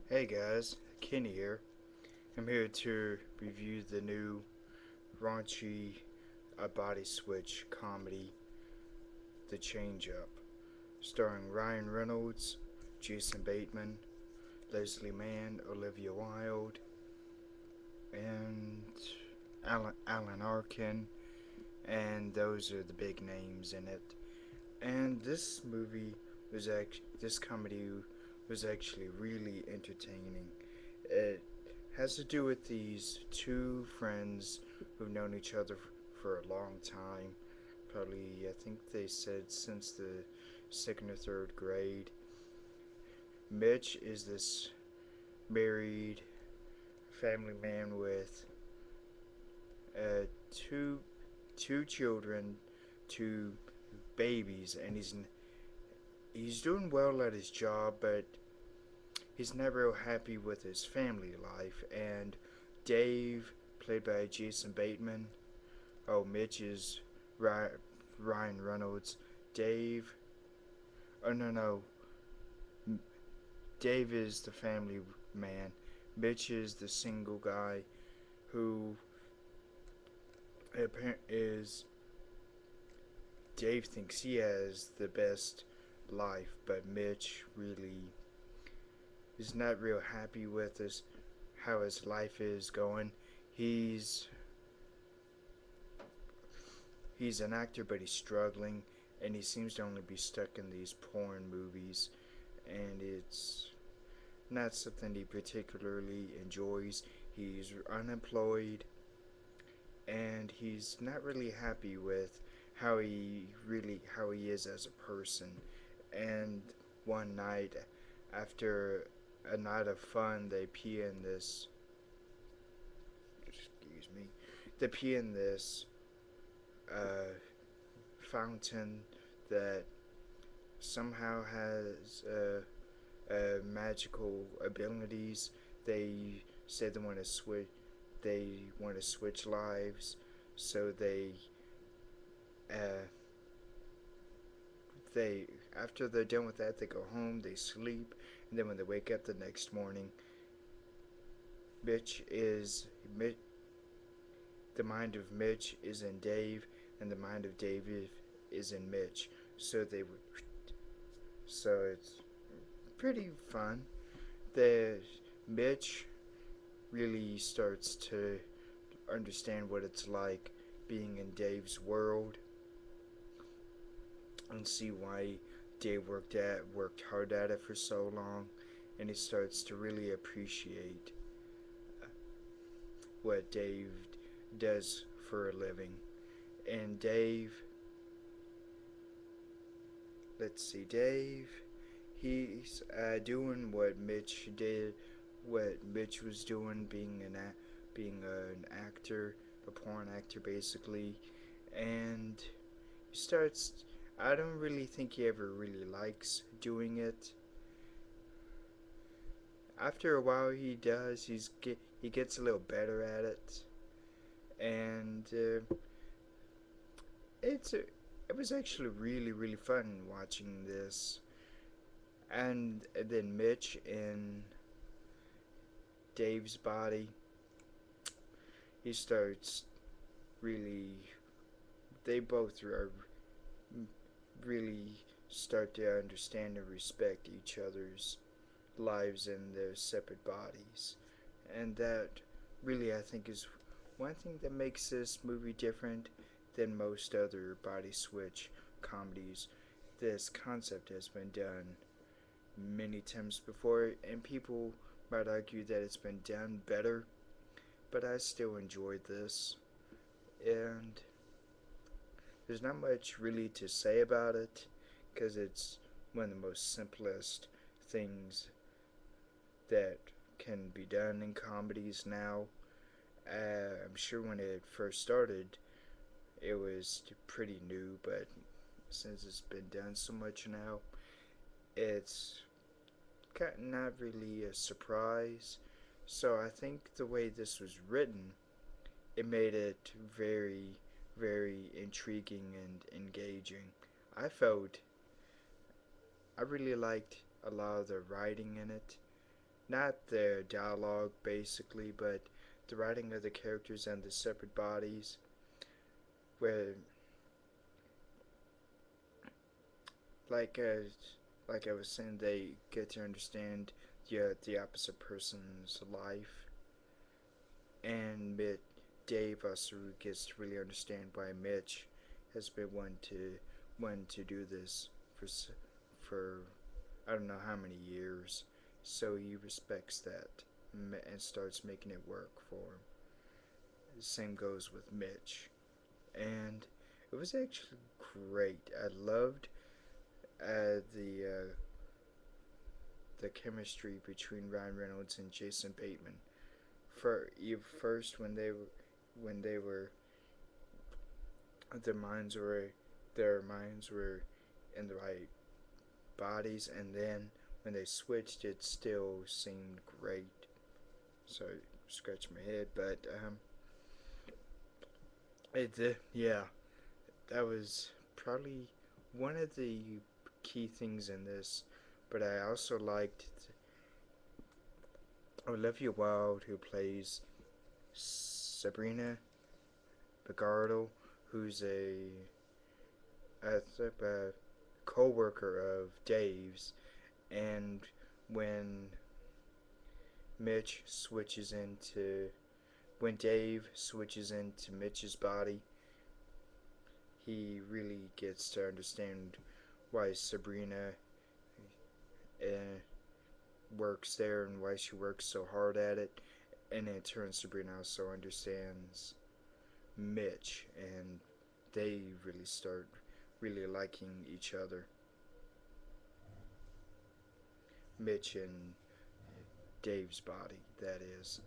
Hey guys, Kenny here. I'm here to review the new raunchy body switch comedy, The Change Up, starring Ryan Reynolds, Jason Bateman, Leslie Mann, Olivia Wilde, and Alan Arkin, and those are the big names in it. And this comedy was actually really entertaining. It has to do with these two friends who've known each other for a long time. Probably, I think they said since the second or third grade. Mitch is this married family man with uh, two two children, two babies, and he's doing well at his job, but he's never real happy with his family life. And Dave, played by Jason Bateman, Mitch is Ryan Reynolds. Dave, oh no, Dave is the family man. Mitch is the single guy who is. Dave thinks he has the best life, but Mitch really is not real happy with how his life is going. He's he's an actor, but he's struggling, and he seems to only be stuck in these porn movies, and it's not something he particularly enjoys. He's unemployed, and he's not really happy with how he is as a person. And one night, after a night of fun, they pee in this uh, fountain that somehow has magical abilities. They say they want to switch lives, so uh, they after they're done with that, they go home, they sleep, and then when they wake up the next morning, Mitch is the mind of Mitch is in Dave, and the mind of Dave is in Mitch. So it's pretty fun. The Mitch really starts to understand what it's like being in Dave's world, and see why Dave worked hard at it for so long, and he starts to really appreciate what Dave does for a living. And Dave, he's doing what Mitch was doing, being an actor, a porn actor basically, and he starts. I don't really think he ever really likes doing it. After a while, he does. He gets a little better at it, and it was actually really fun watching this. And then Mitch in Dave's body, he starts really. They both are really start to understand and respect each other's lives in their separate bodies. And that really, I think, is one thing that makes this movie different than most other body switch comedies. This concept has been done many times before, and people might argue that it's been done better, but I still enjoyed this. And there's not much really to say about it, because it's one of the most simplest things that can be done in comedies now. I'm sure when it first started, it was pretty new, but since it's been done so much now, it's not really a surprise. So I think the way this was written, it made it very intriguing and engaging. I felt I really liked a lot of the writing in it. not the dialogue basically, but the writing of the characters and the separate bodies, where like uh, like I was saying, they get to understand the opposite person's life, and Dave also gets to really understand why Mitch has been wanting to do this for I don't know how many years. So he respects that and starts making it work for him. The same goes with Mitch, and it was actually great. I loved the chemistry between Ryan Reynolds and Jason Bateman. First when they were their minds were their minds were in the right bodies, and then when they switched, it still seemed great. So scratch my head, but yeah, that was probably one of the key things in this. But I also liked Olivia Wilde, who plays Sabrina Picardo, who's a co-worker of Dave's, and when Mitch switches into when Dave switches into Mitch's body, he really gets to understand why Sabrina uh, works there and why she works so hard at it. And in turn, Sabrina also understands Mitch, and they really start really liking each other. Mitch and Dave's body, that is.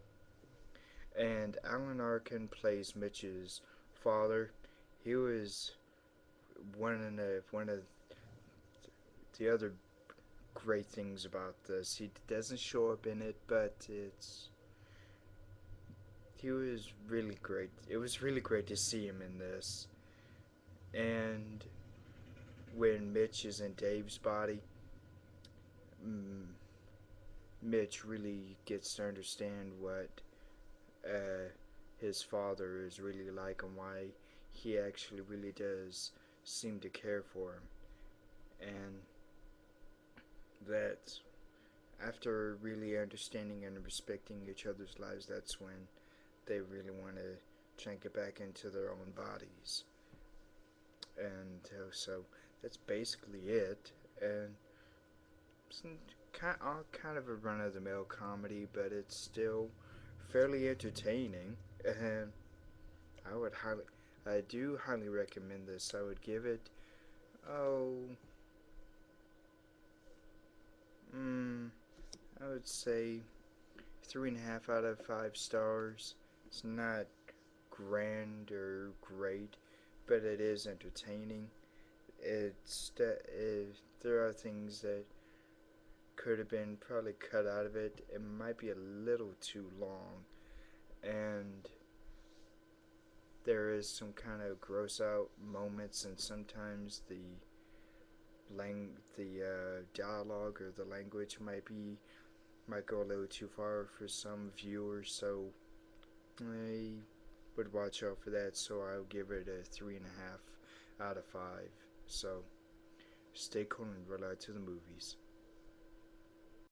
And Alan Arkin plays Mitch's father. He was one of the other great things about this. He doesn't show up in it, but he was really great. It was really great to see him in this. And when Mitch is in Dave's body, mm, Mitch really gets to understand what uh, his father is really like and why he actually really does seem to care for him. And that after really understanding and respecting each other's lives, that's when they really want to try and get back into their own bodies. And so that's basically it. And it's kind of a run of the mill comedy, but it's still fairly entertaining. And I would highly, I do highly recommend this. I would give it, oh, mm, I would say 3.5 out of 5 stars. It's not grand or great, but it is entertaining. There are things that could have been probably cut out of it. It might be a little too long, and there is some kind of gross out moments, and sometimes the dialogue or the language might go a little too far for some viewers. So I would watch out for that. So I'll give it a 3.5 out of 5. So stay cool and roll out to the movies.